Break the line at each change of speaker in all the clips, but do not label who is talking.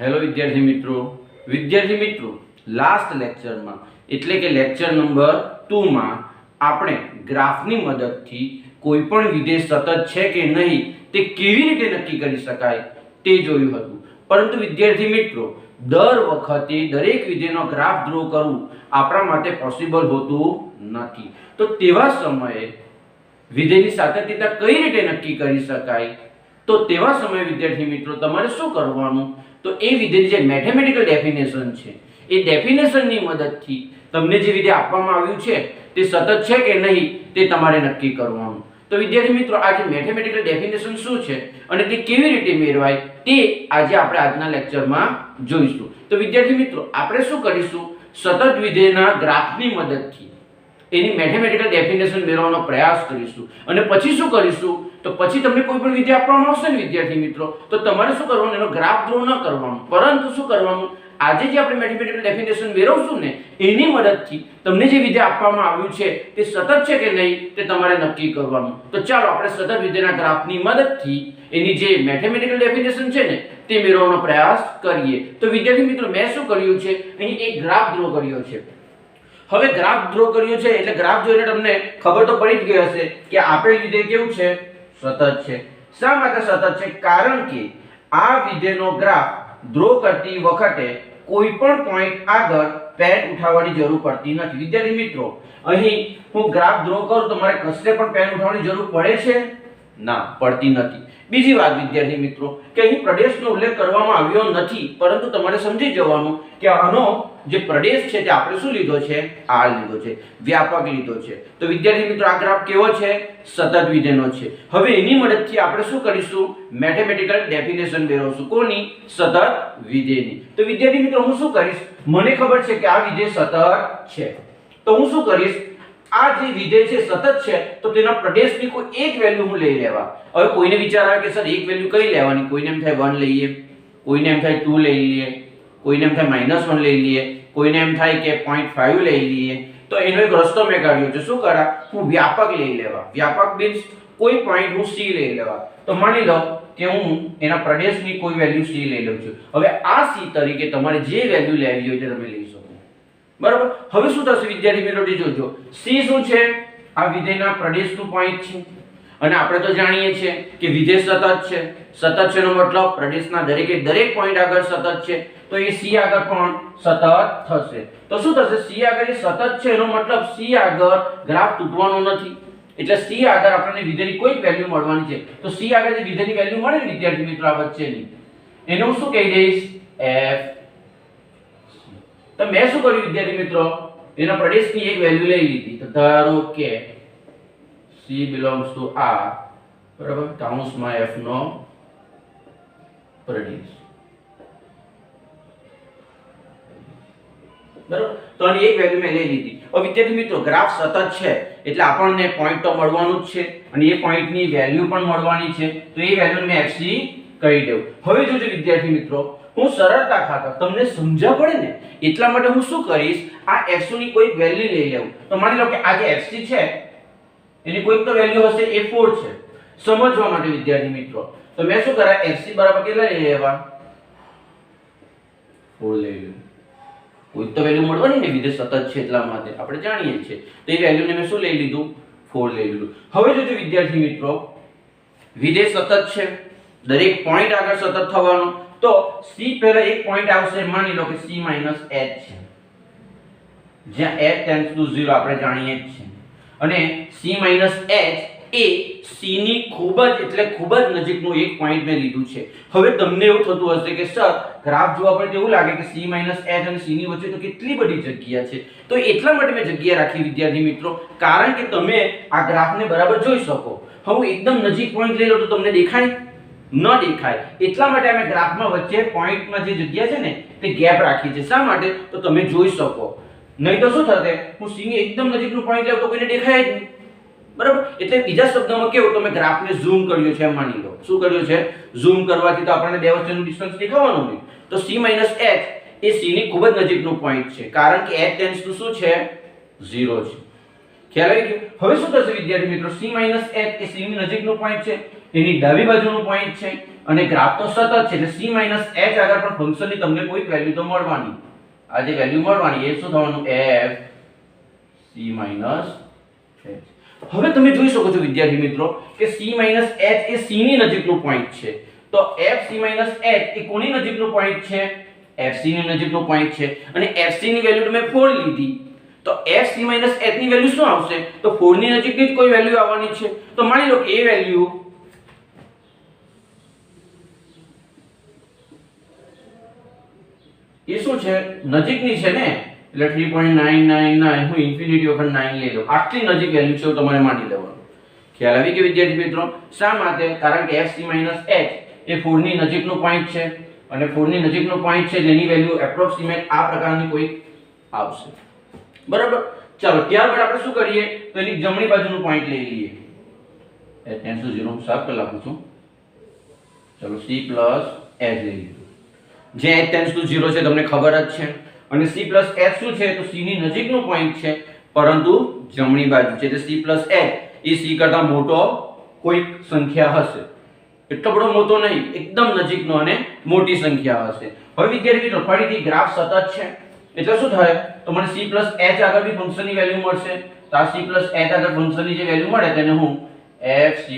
Hello વિદ્યાર્થી મિત્રો last લેક્ચરમાં એટલે કે લેક્ચર નંબર 2 માં આપણે ગ્રાફની મદદથી કોઈ પણ વિધેય સતત છે કે નહીં તે કેવી રીતે નક્કી કરી શકાય તે જોયું હતું. પરંતુ વિદ્યાર્થી મિત્રો દર વખતે દરેક વિધેયનો ગ્રાફ ડ્રો કરવું આપણા માટે પોસિબલ હોતું નથી. તો તેવા સમયે વિધેયની સાતત્યતા કઈ રીતે નક્કી કરી શકાય? તો તેવા સમયે વિદ્યાર્થી મિત્રો તમારે શું કરવાનું? તો એ વિધેયની જે મેથેમેટિકલ ડેફિનેશન છે એ ડેફિનેશનની મદદથી તમને જે વિધેય આપવામાં આવ્યું છે તે સતત છે કે નહીં તે તમારે નક્કી કરવાનું. તો વિદ્યાર્થી મિત્રો આ જે મેથેમેટિકલ ડેફિનેશન શું છે અને તે કેવી રીતે મેળવાય તે આજે આપણે આજના લેક્ચરમાં જોઈશું. તો વિદ્યાર્થી મિત્રો આપણે શું કરીશું? સતત વિધેયના ગ્રાફની મદદથી એની મેથેમેટિકલ ડેફિનેશન મેળવવાનો પ્રયાસ કરીશું. અને પછી શું કરીશું? તો પછી તમને કોઈ પણ વિધેય આપવામાં આવશે ને વિદ્યાર્થી મિત્રો, તો તમારે શું કરવાનું? એનો ગ્રાફ ડ્રો ન કરવાનું, પરંતુ શું કરવાનું? આજે જે આપણે મેથેમેટિકલ ડેફિનેશન મેળવશું ને એની મદદથી તમને જે વિધેય આપવામાં આવ્યું છે તે સતત છે કે નહીં તે તમારે નક્કી કરવાનું. તો ચાલો આપણે સતત વિધેયના ગ્રાફની મદદથી એની જે મેથેમેટિકલ ડેફિનેશન છે ને તે મેળવવાનો પ્રયાસ કરીએ. તો વિદ્યાર્થી મિત્રો મેં શું કર્યું છે? અહીં એક ગ્રાફ ડ્રો કર્યો છે. હવે ગ્રાફ ડ્રો કર્યો છે એટલે ગ્રાફ જોઈને તમને ખબર તો પડી જ ગઈ હશે કે આપેલ વિધેય કેવું છે? સતત છે. શા માટે સતત છે? કારણ કે આ વિધેયનો ગ્રાફ ડ્રો કરતી વખતે કોઈ પણ પોઈન્ટ આગળ પેન ઉઠાવવાની જરૂર પડતી નથી. વિદ્યાર્થી મિત્રો અહીં હું ગ્રાફ ડ્રો કરું તો મારે કશે પણ પેન ઉઠાવવાની જરૂર પડે છે? ના, પડતી નથી. બીજી વાત વિદ્યાર્થી મિત્રો કે અહીં પ્રદેશનો ઉલ્લેખ કરવામાં આવ્યો નથી, પરંતુ તમારે સમજી જવાનું કે આનો જે પ્રદેશ છે તે આપણે શું લીધો છે? આર લીધો છે, વ્યાપક લીધો છે. તો વિદ્યાર્થી મિત્રો આ ગ્રાફ કેવો છે? સતત વિધેયનો છે. હવે એની મદદથી આપણે શું કરીશું? મેથેમેટિકલ ડેફિનેશન મેળવશું. કોની? સતત વિધેયની. તો વિદ્યાર્થી મિત્રો હું શું કરીશ? મને ખબર છે કે આ વિધેય સતત છે, તો હું શું કરીશ? આ જે વિધેય છે સતત છે તો તેના પ્રદેશની કોઈ એક વેલ્યુ હું લઈ લેવા. હવે કોઈને વિચાર આવે કે સર એક વેલ્યુ કઈ લેવાની? કોઈને એમ થાય 1 લઈએ, કોઈને એમ થાય 2 લઈ લઈએ, કોઈને એમ થાય -1 લઈ લઈએ, કોઈને એમ થાય કે 0.5 લઈ લઈએ. તો એનો એક રસ્તો મેં કાઢ્યો છે. શું કરા? હું વ્યાપક લઈ લેવા. વ્યાપક મીન્સ કોઈ પોઈન્ટ હું c લઈ લેવા. તો માની લો કે હું એના પ્રદેશની કોઈ વેલ્યુ c લઈ લઉં છું. હવે આ c તરીકે તમારે જે વેલ્યુ લેવી હોય તે તમે લઈ શકો. બરાબર? હવે શું થશે વિદ્યાર્થી મિત્રો? જોજો c શું છે? આ વિધેયના પ્રદેશનું પોઈન્ટ છે અને આપણે તો જાણીએ છીએ કે વિધેય સતત છે. સતત છે નો મતલબ પ્રદેશના દરેક પોઈન્ટ આગળ સતત છે, તો એ c આગળ પણ સતત થશે. તો શું થશે? c આગળ એ સતત છે એનો મતલબ c આગળ ગ્રાફ તૂટવાનો નથી. એટલે c આગળ આપણને વિધેયની કોઈ વેલ્યુ મળવાની છે. તો c આગળ જે વિધેયની વેલ્યુ મળે ને વિદ્યાર્થી મિત્રો આ વચ્ચેની, એને હું શું કહી દઈશ? f. તો મેં શું કર્યું વિદ્યાર્થી મિત્રો? એના પ્રદેશની એક વેલ્યુ લઈ લીધી. તો ધારો કે c belongs to r, બરાબર, કૌંસમાં f નો પ્રદેશ. બરાબર? તો આની એક વેલ્યુ મેં લઈ લીધી. હવે વિદ્યાર્થી મિત્રો ગ્રાફ સતત છે એટલે આપણને પોઈન્ટ તો મળવાનું જ છે અને એ પોઈન્ટની વેલ્યુ પણ મળવાની છે. તો એ વેલ્યુને મેં fc કહી દઉં. હવે જોજો વિદ્યાર્થી મિત્રો હું સરળતા ખાતર તમને સમજવા પડે ને એટલા માટે હું શું કરીશ? આ f ની કોઈ વેલ્યુ લઈ લઉં. તો માની લો કે આ જે fc છે એની કોઈક તો વેલ્યુ હશે, એ 4 છે. સમજવા માટે વિદ્યાર્થી મિત્રો તો મેં શું કરા? fc બરાબર કેટલા લઈ લેવા? 4 લઈ લો. કોઈક તો વેલ્યુ મળવાની ને, વિધેય સતત છે એટલા માટે આપણે જાણીએ છીએ. તો એ વેલ્યુને મેં શું લઈ લીધું? 4 લઈ લીધું. હવે જોજો વિદ્યાર્થી મિત્રો વિધેય સતત છે, દરેક પોઈન્ટ આગળ સતત થવાનો. તો c પહેલા એક પોઈન્ટ આવશે, માની લો કે c - h છે, જ્યાં h ટેન્ડ્સ ટુ 0 આપણે જાણીએ જ છીએ. અને c - h એ c ની ખૂબ જ એટલે ખૂબ જ નજીકનું એક પોઈન્ટ મેં લીધું છે. હવે તમને એવું થતું હશે કે સર ગ્રાફ જોવા પર એવું લાગે કે c - h અને c ની વચ્ચે તો કેટલી બધી જગ્યા છે. તો એટલા માટે મેં જગ્યા રાખી વિદ્યાર્થી મિત્રો, કારણ કે તમે આ ગ્રાફને બરાબર જોઈ શકો. હવે એકદમ નજીક પોઈન્ટ લઈ લો તો તમને દેખાય ન દેખાય. એટલા માટે અમે ગ્રાફમાં વચ્ચે પોઈન્ટમાં જે જગ્યા છે ને તે ગેપ રાખી છે. શા માટે? તો તમે જોઈ શકો. નહીં તો શું થશે? હું c ની એકદમ નજીકનું પોઈન્ટ લેવું તો કોઈને દેખાય જ નહીં. બરાબર? એટલે બીજા શબ્દોમાં કેવું, તમે ગ્રાફને ઝૂમ કર્યો છે માની લો. શું કર્યું છે? ઝૂમ કરવાથી તો આપણને બે વચ્ચેનું ડિસ્ટન્સ દેખાવાનું નહીં. તો c - h એ c ની ખૂબ જ નજીકનું પોઈન્ટ છે, કારણ કે h ટેન્ડ્સ ટુ શું છે? 0 છે. ખ્યાલ આવી ગયો? હવે શું થશે વિદ્યાર્થી મિત્રો? c - h એ c ની નજીકનો પોઈન્ટ છે એની ડાબી બાજુનું પોઈન્ટ છે અને ગ્રાફ તો સતત છે એટલે c h આગળ પણ ફંક્શનની તમને કોઈક વેલ્યુ તો મળવાની. આ જે વેલ્યુ મળવાની એ શું થવાનું f c h. હવે તમે જોઈ શકો છો વિદ્યાર્થી મિત્રો કે c h એ c ની નજીકનું પોઈન્ટ છે. તો f c h એ કોની નજીકનું પોઈન્ટ છે? fc ની નજીકનું પોઈન્ટ છે અને fc ની વેલ્યુ તમે 4 લીધી તો fc h ની વેલ્યુ શું આવશે? તો 4 ની નજીકની જ કોઈ વેલ્યુ આવવાની છે. તો માની લો કે એ વેલ્યુ એ શું છે? નજીકની છે ને, એટલે 3.999 હું ઇન્ફિનિટી વખત 9 લઈ લઉં. આટલી નજીક વેલ્યુ છે તમારે માની લેવાનું. ખ્યાલ આવી ગયો વિદ્યાર્થી મિત્રો? શા માટે? કારણ કે fc h એ 4 ની નજીકનું પોઈન્ટ છે અને 4 ની નજીકનું પોઈન્ટ છે જેની વેલ્યુ એપ્રોક્સિમેટ આ પ્રકારની કોઈ આવશે. બરાબર. ચાલો ત્યારબાદ આપણે શું કરીએ તો એની જમણી બાજુનું પોઈન્ટ લઈ લઈએ. h ટેન્ડ્સ ટુ 0 હું સાફ કરી નાખું છું. ચલો c h લઈ લીધું. જે h ટેન્ડ્સ ટુ 0 છે તમને ખબર જ છે અને c h શું છે? તો c ની નજીકનું પોઈન્ટ છે પરંતુ જમણી બાજુ છે એટલે c h એ c કરતા મોટો કોઈક સંખ્યા હશે. એટલો બધો મોટો નહીં, એકદમ નજીકનો અને મોટી સંખ્યા હશે. હવે વિદ્યાર્થી મિત્રો ફરીથી ગ્રાફ સતત છે એટલે શું થાય? તો મને c h આગળ બી ફંક્શનની વેલ્યુ મળશે. તો આ c h આગળ ફંક્શનની જે વેલ્યુ મળે તેને હું f c h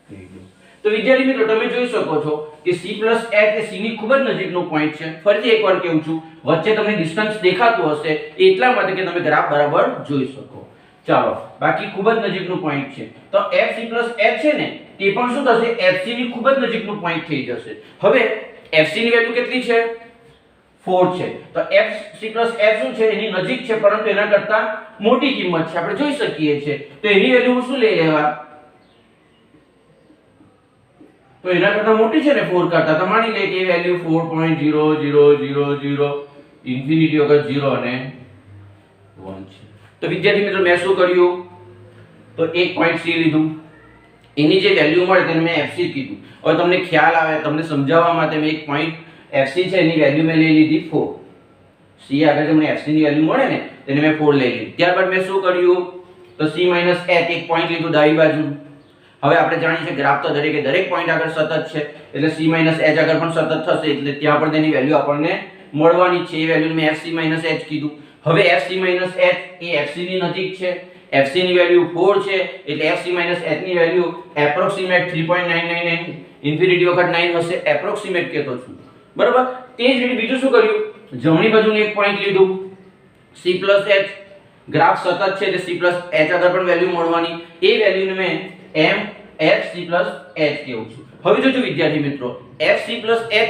કહી દઉં. તો વિદ્યાર્થી મિત્રો તમે જોઈ શકો છો કે c h એ c ની ખૂબ જ નજીકનો પોઈન્ટ છે. ફરીથી એકવાર કહું છું, વચ્ચે તમને ડિસ્ટન્સ દેખાતું હશે એટલા માટે કે તમે ગ્રાફ બરાબર જોઈ શકો. ચાલો બાકી ખૂબ જ નજીકનું પોઈન્ટ છે તો f c h છે ને તે પણ શું થશે? f c ની ખૂબ જ નજીકનું પોઈન્ટ થઈ જશે. હવે f c ની વેલ્યુ કેટલી છે? 4 છે. તો f c h શું છે? એની નજીક છે પરંતુ એના કરતા મોટી કિંમત છે, આપણે જોઈ શકીએ છીએ. તો એની વેલ્યુ હું શું લઈ લેવા? તો એના કરતા મોટી છે ને 4 કરતા, તો માની લે કે એ વેલ્યુ 4.0000 ઇન્ફિનિટી વગર 0 અને 1 છે. તો વિદ્યાર્થી મિત્રો મેં શું કર્યું? તો એક પોઈન્ટ c લીધું, એની જે વેલ્યુ મળે તેને મેં fc કીધું. હવે તમને ખ્યાલ આવે, તમને સમજાવવા માટે મેં એક પોઈન્ટ fc છે એની વેલ્યુ મેં લઈ લીધી 4. c આગળ જે મને fc ની વેલ્યુ મળે ને તેને મેં 4 લઈ લીધી. ત્યારબાદ મેં શું કર્યું? તો c h એક પોઈન્ટ લીધું ડાબી બાજુ. હવે આપણે જાણીએ છીએ ગ્રાફ તો દરેક પોઈન્ટ આગળ સતત છે એટલે c h આગળ પણ સતત થશે એટલે ત્યાં પણ તેની વેલ્યુ આપણને મળવાની છે. એ વેલ્યુ મેં fc h કીધું. હવે fc h એ fc ની નજીક છે, fc ની વેલ્યુ 4 છે એટલે fc h ની વેલ્યુ એપ્રોક્સિમેટ 3.999 ઇન્ફિનિટી વખત 9 હશે. એપ્રોક્સિમેટ કહેતો છું, બરાબર. તે જ રીતે બીજું શું કર્યું? જમણી બાજુનું એક પોઈન્ટ લીધું c h. ગ્રાફ સતત છે એટલે c h આગળ પણ વેલ્યુ મળવાની. એ વેલ્યુને મેં f c h કહું છું. હવે જોજો વિદ્યાર્થી મિત્રો, f c h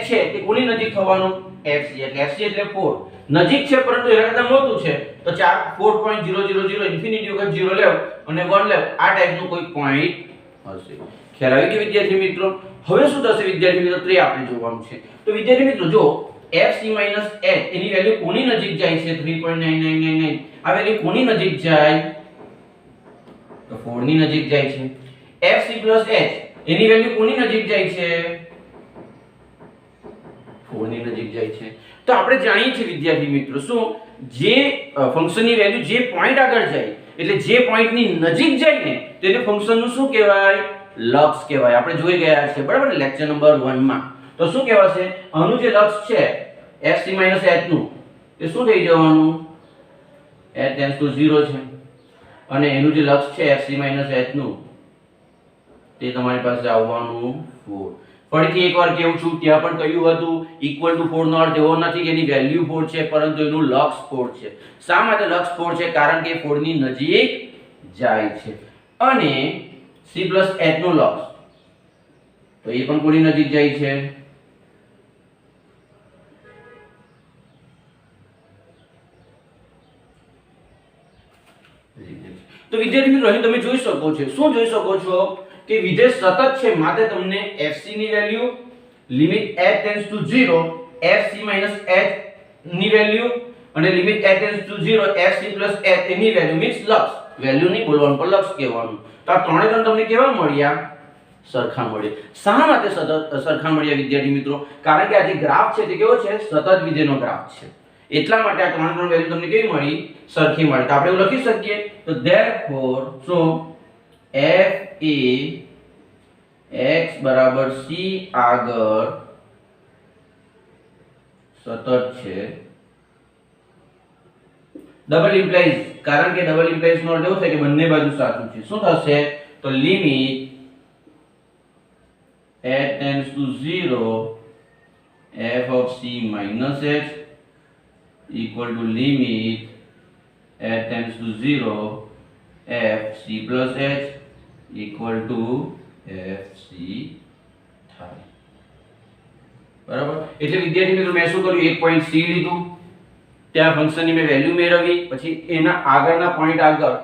છે તે કોની નજીક થવાનું? fc એટલે fc એટલે 4 નજીક છે પરંતુ એના કરતા મોટું છે તો 4.000 ઇન્ફિનિટી વખત 0 લેવ અને 1 લેવ આ ટાઈપનું કોઈ પોઈન્ટ હશે. ખ્યાલ આવી ગયો વિદ્યાર્થી મિત્રો? હવે શું થશે વિદ્યાર્થી મિત્રો તે આપણે જોવાનું છે. તો વિદ્યાર્થી મિત્રો જો f c h એની વેલ્યુ કોની નજીક જાય છે? 3.9999 આ વેલ્યુ કોની નજીક જાય? તો 4 ની નજીક જાય છે. f c h એની વેલ્યુ કોની નજીક જાય છે? 4 ની નજીક જાય છે. તો આપણે જાણીએ છીએ વિદ્યાર્થી મિત્રો શું જે ફંક્શનની વેલ્યુ જે પોઈન્ટ આગળ જાય એટલે જે પોઈન્ટની નજીક જાય ને તેને ફંક્શનનું શું કહેવાય? લક્ષ કહેવાય. આપણે જોઈ ગયા છે બરાબર ને લેક્ચર નંબર 1 માં. તો શું કહેવાશે? આનું જે લક્ષ છે f c h નું એ શું થઈ જવાનું? h ટેન્ડ્સ ટુ 0 છે અને એનું જે લક્ષ છે f c h નું તે તમારી પાસે આવવાનું 4. ફરીથી એકવાર કહું છું, ત્યાં પણ કહ્યું હતું ઇક્વલ ટુ 4 નો અર્થ એવો નથી કે એની વેલ્યુ 4 છે પરંતુ એનું લક્ષ 4 છે. શા માટે લક્ષ 4 છે? કારણ કે 4 ની નજીક જાય છે. અને c h નું લક્ષ તો એ પણ કોની નજીક જાય છે? તો વિદ્યાર્થી મિત્રો અહીં તમે જોઈ શકો છો, શું જોઈ શકો છો કે વિધેય સતત છે માટે તમને fc ની value limit h tends to 0 fc h ની વેલ્યુ અને limit h tends to 0 fc h any value means લક્ષ વેલ્યુ નહીં બોલવાનું પણ લક્ષ કહેવાનું. તો આ ત્રણે ત્રણ તમને કેવા મળ્યા? સરખા મળ્યા. શા માટે સતત સરખા મળ્યા વિદ્યાર્થી મિત્રો? કારણ કે આ જે ગ્રાફ છે તે કેવો છે? સતત વિધેયનો ગ્રાફ છે. એટલા માટે આ ત્રણ ત્રણ વેલ્યુ તમને કેવી મળી? સરખી મળી. તો આપણે એવું લખી શકીએ તો therefore so f a x બરાબર c આગળ સતત છે ડબલ ઇમ્પ્લાઇઝ કારણ કે ડબલ ઇમ્પ્લાઇઝ નો અર્થ એવો થાય કે બંને બાજુ સાચું છે શું થશે તો limit at tends to 0 f of c minus h equal to limit at tends to 0 f c plus h equal to f c થાય બરાબર એટલે વિદ્યાર્થી મિત્રો મેં શું કર્યું એક પોઈન્ટ c લીધું ત્યાં ફંક્શનની મેં વેલ્યુ મેળવી પછી એના આગળના પોઈન્ટ આગળ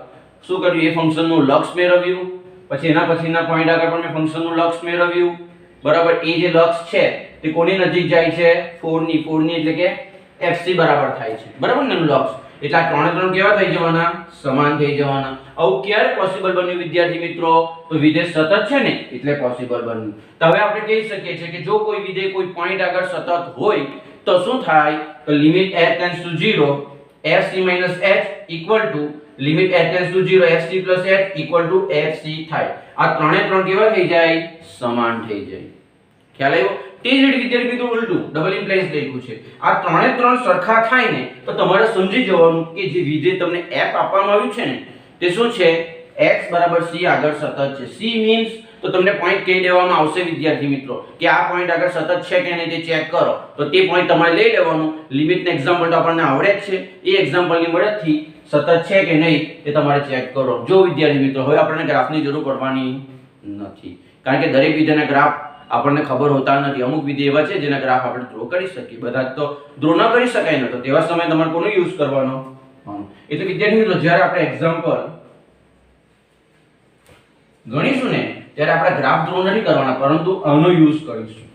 શું કર્યું એ ફંક્શનનું લક્ષ મેળવ્યું પછી એના પછીના પોઈન્ટ આગળ પણ મેં ફંક્શનનું લક્ષ મેળવ્યું બરાબર એ જે લક્ષ છે તે કોની નજીક જાય છે 4 ની એટલે કે fc બરાબર થાય છે બરાબર ને એનું લક્ષ એટલે આ ત્રણે ત્રણ કેવા થઈ જવાના સમાન થઈ જવાના આવું ક્યારે પોસિબલ બન્યું વિદ્યાર્થી મિત્રો તો વિધેય સતત છે ને એટલે પોસિબલ બન્યું તો હવે આપણે કહી શકીએ છીએ કે જો કોઈ વિધેય કોઈ પોઈન્ટ આગળ સતત હોય તો શું થાય તો limit h tends to 0 fc minus h equal to limit h tends to 0 fc plus h equal to fc થાય આ ત્રણે ત્રણ કેવા થઈ જાય સમાન થઈ જાય ખ્યાલ આવ્યો તે જ રીતે વિદ્યાર્થી મિત્રો ઉલટું ડબલ ઇમ્પ્લાઇઝ લખ્યું છે આ ત્રણે ત્રણ સરખા થાય ને તો તમારે સમજી જવાનું કે જે વિધેય તમને f આપવામાં આવ્યું છે ને તે શું છે x બરાબર c આગળ સતત છે c મીન્સ તો તમને પોઈન્ટ કહી દેવામાં આવશે વિદ્યાર્થી મિત્રો કે આ પોઈન્ટ આગળ સતત છે કે નહીં તે ચેક કરો તો તે પોઈન્ટ તમારે લઈ લેવાનું લિમિટનું એક્ઝામ્પલ તો આપણને આવડે જ છે એ એક્ઝામ્પલની મદદથી સતત છે કે નહીં તે તમારે ચેક કરો જો વિદ્યાર્થી મિત્રો હવે આપણને ગ્રાફની જરૂર પડવાની નથી કારણ કે દરેક વિધેયના ગ્રાફ આપણને ખબર હોતા નથી અમુક વિધેય એવા છે જેના ગ્રાફ આપણે ડ્રો કરી શકીએ બધા તો ડ્રો ન કરી શકાય ને તો તેવા સમયે તમારે કોનો યુઝ કરવાનો એટલે વિદ્યાર્થી મિત્રો જ્યારે આપણે એક્ઝામ્પલ ગણીશું ને ત્યારે આપણે ગ્રાફ ડ્રો નથી કરવાના પરંતુ આનો યુઝ કરીશું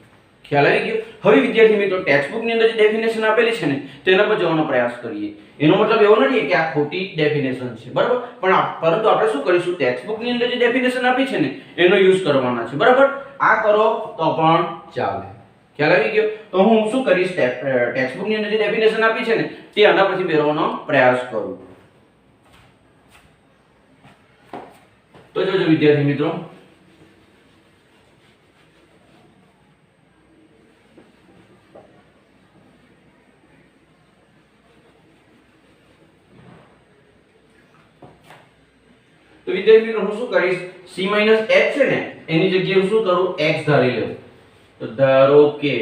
ખ્યાલ આવી ગયો હવે વિદ્યાર્થી મિત્રો ટેક્સ્ટબુક ની અંદર જે ડેફિનેશન આપેલી છે ને તેના પર જવાનો પ્રયાસ કરીએ એનો મતલબ એવો નથી કે આ ખોટી ડેફિનેશન છે બરાબર પણ પરંતુ આપણે શું કરીશું ટેક્સ્ટબુક ની અંદર જે ડેફિનેશન આપી છે ને એનો યુઝ કરવાના છે બરાબર આ કરો તો પણ ચાલે ખ્યાલ આવી ગયો તો હું શું કરીશ ટેક્સ્ટબુક ની અંદર જે ડેફિનેશન આપી છે ને તે આના પરથી મેળવવાનો પ્રયાસ કરું તો જોજો વિદ્યાર્થી મિત્રો તો વિદ્યાર્થી મિત્રો હું શું કરીશ c h છે ને એની જગ્યાએ હું શું કરું x ધારી લઉં તો ધારો કે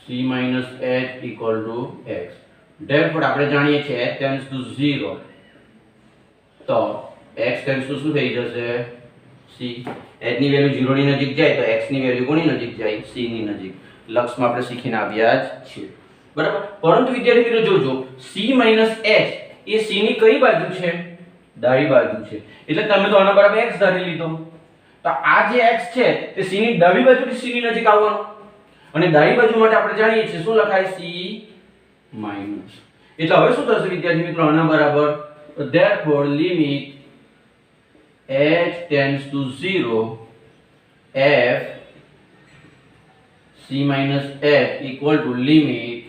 c h equal to x therefore આપણે જાણીએ છીએ h tends to 0 તો x tends to શું થઈ જશે c h ની વેલ્યુ 0 ની નજીક જાય તો x ની વેલ્યુ કોની નજીક જાય c ની નજીક લક્ષમાં આપણે શીખીને આવ્યા જ છીએ બરાબર પરંતુ વિદ્યાર્થી મિત્રો જોજો c h એ c ની કઈ બાજુ છે ડાબી બાજુ છે એટલે તમે તો આના બરાબર x ધારી લીધો તો આ જે x છે તે c ની ડાબી બાજુથી c ની નજીક આવવાનો અને ડાબી બાજુ માટે આપણે જાણીએ છીએ શું લખાય c માઈનસ એટલે હવે શું થશે વિદ્યાર્થી મિત્રો આના બરાબર તો therefore limit h tends to 0 f c minus f equal to limit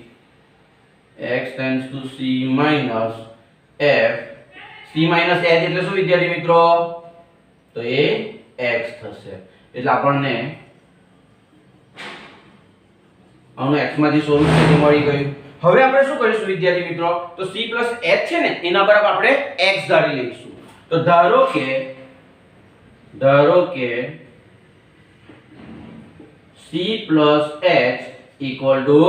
x tends to c minus f c minus h એટલે શું વિદ્યાર્થી મિત્રો તો એ x થશે એટલે આપણને આનું x માંથી સોલ્યુશન મળી ગયું હવે આપણે શું કરીશું વિદ્યાર્થી મિત્રો તો c h છે ને એના બરાબર આપણે x ધારી લઈશું તો ધારો કે c h equal to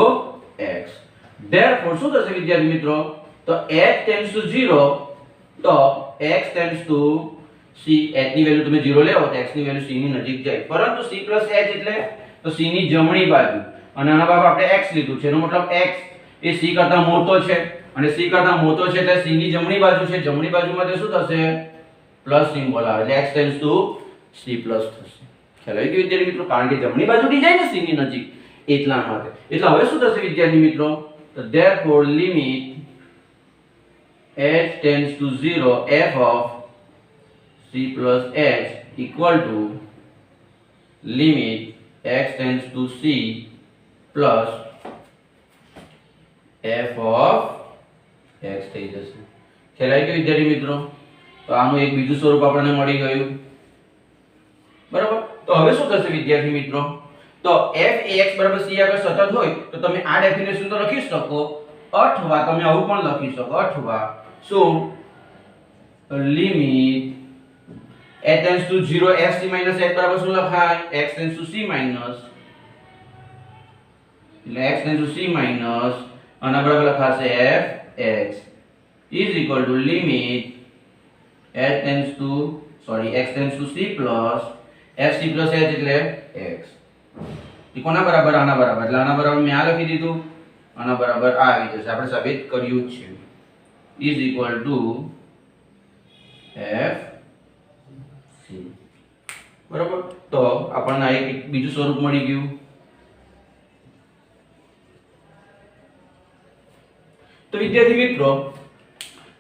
x therefore શું થશે વિદ્યાર્થી મિત્રો તો h tends to 0 તો x tends to c h ની વેલ્યુ તમે 0 લેવો તો x ની વેલ્યુ c ની નજીક જાય પરંતુ c h એટલે તો c ની જમણી બાજુ અને આના બરાબર આપણે x લીધું છે એનો મતલબ x એ c કરતા મોટો છે અને c કરતા મોટો છે એટલે c ની જમણી બાજુ છે જમણી બાજુમાં તે શું થશે પ્લસ સિમ્બોલ આવે એટલે x tends to c plus થશે ખ્યાલ આવી ગયો વિદ્યાર્થી મિત્રો કારણ કે જમણી બાજુથી જાય ને c ની નજીક એટલા માટે એટલે હવે શું થશે વિદ્યાર્થી મિત્રો તો therefore limit h tends to 0 f of c plus h equal to limit x tends to c plus f of x થઈ જશે ખ્યાલ આવી ગયો વિદ્યાર્થી મિત્રો તો આનું એક બીજું સ્વરૂપ આપણને મળી ગયું બરાબર. તો હવે શું થશે વિદ્યાર્થી મિત્રો, તો f એ x બરાબર c આગળ સતત હોય તો તમે આ ડેફિનેશન તો લખી શકો, અથવા તમે આવું પણ લખી શકો, અથવા શું limit h tends to 0 f c minus h બરાબર શું લખાય, x tends to c minus, એટલે x tends to c minus આના બરાબર લખાશે f x is equal to limit h tends to x tends to c plus f c plus h એટલે x. એ કોના બરાબર, આના બરાબર, એટલે આના બરાબર મેં આ લખી દીધું, આના બરાબર આ આવી જશે, આપણે સાબિત કર્યું જ છે, is equal to f c. બરાબર. તો આપણને આ એક બીજું સ્વરૂપ મળી ગયું. તો વિદ્યાર્થી મિત્રો,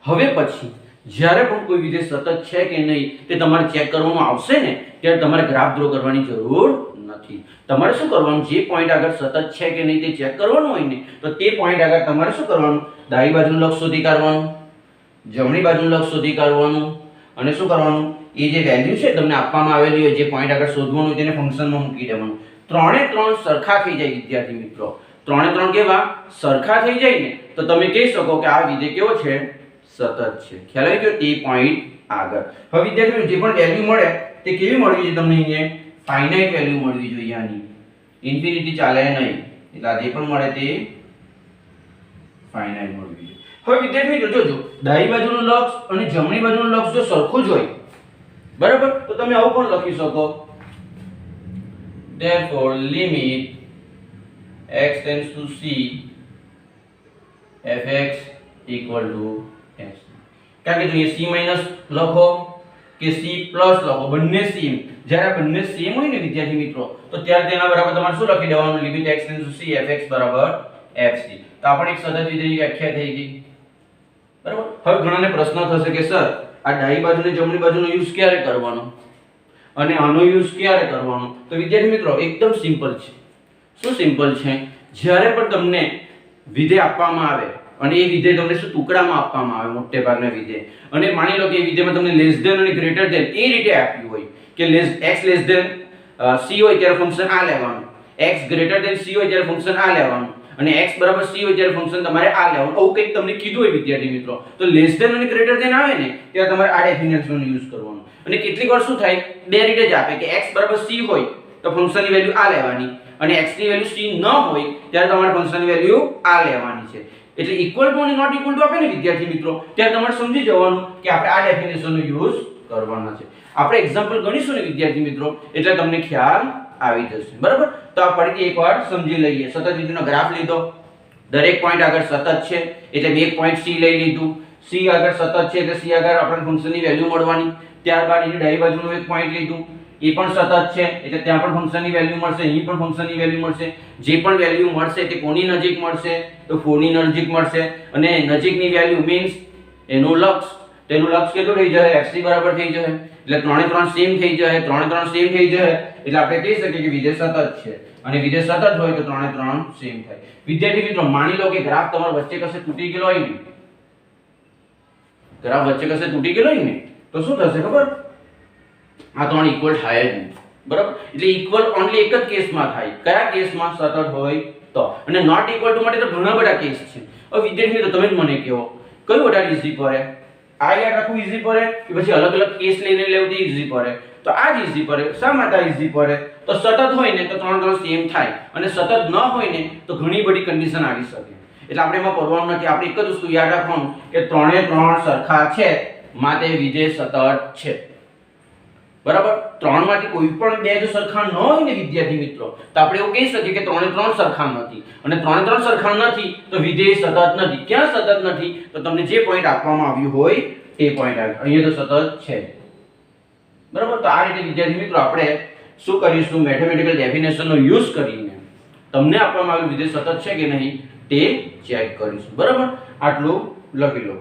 હવે પછી જ્યારે પણ કોઈ વિધેય સતત છે કે નહીં તે તમારે ચેક કરવામાં આવશે ને, ત્યારે તમારે ગ્રાફ ડ્રો કરવાની જરૂર નથી. તમારે શું કરવાનું, જે પોઈન્ટ આગળ સતત છે કે નહીં તે ચેક કરવાનું હોય ને, તો તે પોઈન્ટ આગળ તમારે શું કરવાનું, ડાબી બાજુનું લક્ષ શોધી કાઢવાનું, જમણી બાજુનું લક્ષ શોધી કાઢવાનું, અને શું કરવાનું, એ જે વેલ્યુ છે તમને આપવામાં આવેલી હોય, જે પોઈન્ટ આગળ શોધવાનું હોય તેને ફંક્શનમાં મૂકી દેવાનું. ત્રણે ત્રણ સરખા થઈ જાય વિદ્યાર્થી મિત્રો, ત્રણે ત્રણ કેવા સરખા થઈ જાય ને, તો તમે કહી શકો કે આ વિધેય કેવો છે, સતત છે. ખ્યાલ આવી ગયો, તે પોઈન્ટ આગળ. હવે વિદ્યાર્થીઓ જે પણ વેલ્યુ મળે તે કેવી મળવી જોઈએ તમને, અહીંયા ફાઇનાઇટ વેલ્યુ મળવી જોઈએ, આની ઇન્ફિનિટી ચાલે નહીં, એટલે આ જે પણ મળે તે ફાઇનાઇટ મળવી જોઈએ. હવે વિદ્યાર્થી મિત્રો જોજો, ડાબી બાજુનું લક્ષ અને જમણી બાજુનું લક્ષ જો સરખું જ હોય, બરાબર, તો તમે આવું પણ લખી શકો, therefore limit x tends to c fx equal to x. કારણ કે જો c minus લખો કે c plus લખો, બંને સેમ, જ્યારે બંને સેમ હોય ને વિદ્યાર્થી મિત્રો, તો ત્યારે તેના બરાબર તમારે શું લખી દેવાનું, limit x tends to c fx બરાબર fc. તો આપણે એક સતત વિધેયની વ્યાખ્યા થઈ ગઈ. બરાબર. હવે ઘણાને પ્રશ્ન થશે કે સર આ ડાબી બાજુને જમણી બાજુનો યુઝ ક્યારે કરવાનો અને આનો યુઝ ક્યારે કરવાનો? તો વિદ્યાર્થી મિત્રો એકદમ સિમ્પલ છે. શું સિમ્પલ છે? જ્યારે પણ તમને વિધેય આપવામાં આવે અને એ વિધેય તમને શું ટુકડામાં આપવામાં આવે, મોટે ભાગના વિધેય, અને માની લો કે એ વિધેયમાં તમને લેસ ધેન અને ગ્રેટર ધેન એ રીતે આપ્યું હોય કે x લેસ ધેન c હોય ત્યારે ફંક્શન આ લેવાનું, x ગ્રેટર ધેન c હોય ત્યારે ફંક્શન આ લેવાનું, અને x બરાબર c હોય ત્યારે ફંક્શન તમારે આ લેવાનું, આવું કંઈક તમને કીધું હોય વિદ્યાર્થી મિત્રો, તો લેસ ધેન અને ગ્રેટર ધેન આવે ને ત્યારે તમારે આ ડેફિનેશનનો યુઝ કરવાનો. અને કેટલીક વાર શું થાય, બે રીતે જ આપે કે x બરાબર c હોય તો ફંક્શનની વેલ્યુ આ લેવાની, અને x ની વેલ્યુ c ન હોય ત્યારે તમારે ફંક્શનની વેલ્યુ આ લેવાની છે. એટલે ઇક્વલ ટુ અને નોટ ઇક્વલ ટુ આપે ને વિદ્યાર્થી મિત્રો, ત્યારે તમારે સમજી જવાનું કે આપણે આ ડેફિનેશનનો યુઝ કરવાના છે. આપણે એક્ઝામ્પલ ગણીશું ને વિદ્યાર્થી મિત્રો, એટલે તમને ખ્યાલ આવી જશે. બરાબર. તો આ ફરીથી એકવાર સમજી લઈએ. સતત વિધેયનો ગ્રાફ લીધો, દરેક પોઈન્ટ આગળ સતત છે એટલે મેં એક પોઈન્ટ c લઈ લીધું, c આગળ સતત છે એટલે c આગળ આપણને ફંક્શનની વેલ્યુ મળવાની. ત્યારબાદ એની ડાબી બાજુનું એક પોઈન્ટ લીધું, એ પણ સતત છે એટલે ત્યાં પણ ફંક્શનની વેલ્યુ મળશે, અહીં પણ ફંક્શનની વેલ્યુ મળશે. જે પણ વેલ્યુ મળશે તે કોની નજીક મળશે, તો 4 ની નજીક મળશે, અને નજીકની વેલ્યુ મીન્સ એનું લક્ષ, તેનું લક્ષ કેટલું થઈ જશે, fc બરાબર થઈ જશે, એટલે ત્રણે ત્રણ સેમ થઈ જશે. ત્રણે ત્રણ સેમ થઈ જશે એટલે આપણે કહી શકીએ કે વિધેય સતત છે, અને વિધેય સતત હોય તો ત્રણે ત્રણ સેમ થાય. વિદ્યાર્થી મિત્રો, માની લો કે ગ્રાફ તમારો વચ્ચે કશે તૂટી ગયેલો હોય ને, ગ્રાફ વચ્ચે કશે તૂટી ગયેલો હોય ને, તો શું થશે ખબર, આ ત્રણ ઇક્વલ થાય જ નહીં. બરાબર. એટલે ઇક્વલ ઓન્લી એક જ કેસમાં થાય, કયા કેસમાં, સતત હોય તો. અને નોટ ઇક્વલ ટુ માટે તો ઘણા બધા કેસ છે. હવે વિદ્યાર્થી મિત્રો તમે જ મને કહો, કયું વધારે ઈઝી પડે, આ યાદ રાખવું ઈઝી પડે કે પછી અલગ અલગ કેસ લઈને લેવું તે ઈઝી પડે? તો આ જ ઈઝી પડે. શા માટે ઈઝી પડે, તો સતત હોય ને તો ત્રણ ત્રણ સેમ થાય, અને સતત ન હોય ને તો ઘણી બધી કન્ડિશન આવી શકે. એટલે આપણે એમાં પડવાનું નથી. આપણે એક જ વસ્તુ યાદ રાખવાનું કે ત્રણે ત્રણ સરખા છે માટે વિધેય સતત છે. બરાબર. ત્રણમાંથી કોઈ પણ બે જો સરખા ન હોય ને વિદ્યાર્થી મિત્રો, તો આપણે એવું કહી શકીએ કે ત્રણે ત્રણ સરખા નથી, અને ત્રણે ત્રણ સરખા નથી તો વિધેય સતત નથી. ક્યાં સતત નથી, તો તમને જે પોઈન્ટ આપવામાં આવ્યું હોય તે પોઈન્ટ આવે, અહીંયા તો સતત છે. બરાબર. તો આ રીતે વિદ્યાર્થી મિત્રો આપણે શું કરીશું, મેથેમેટિકલ ડેફિનેશનનો યુઝ કરીને તમને આપવામાં આવેલું વિધેય સતત છે કે નહીં તે ચેક કરીશું. બરાબર. આટલું લખી લો.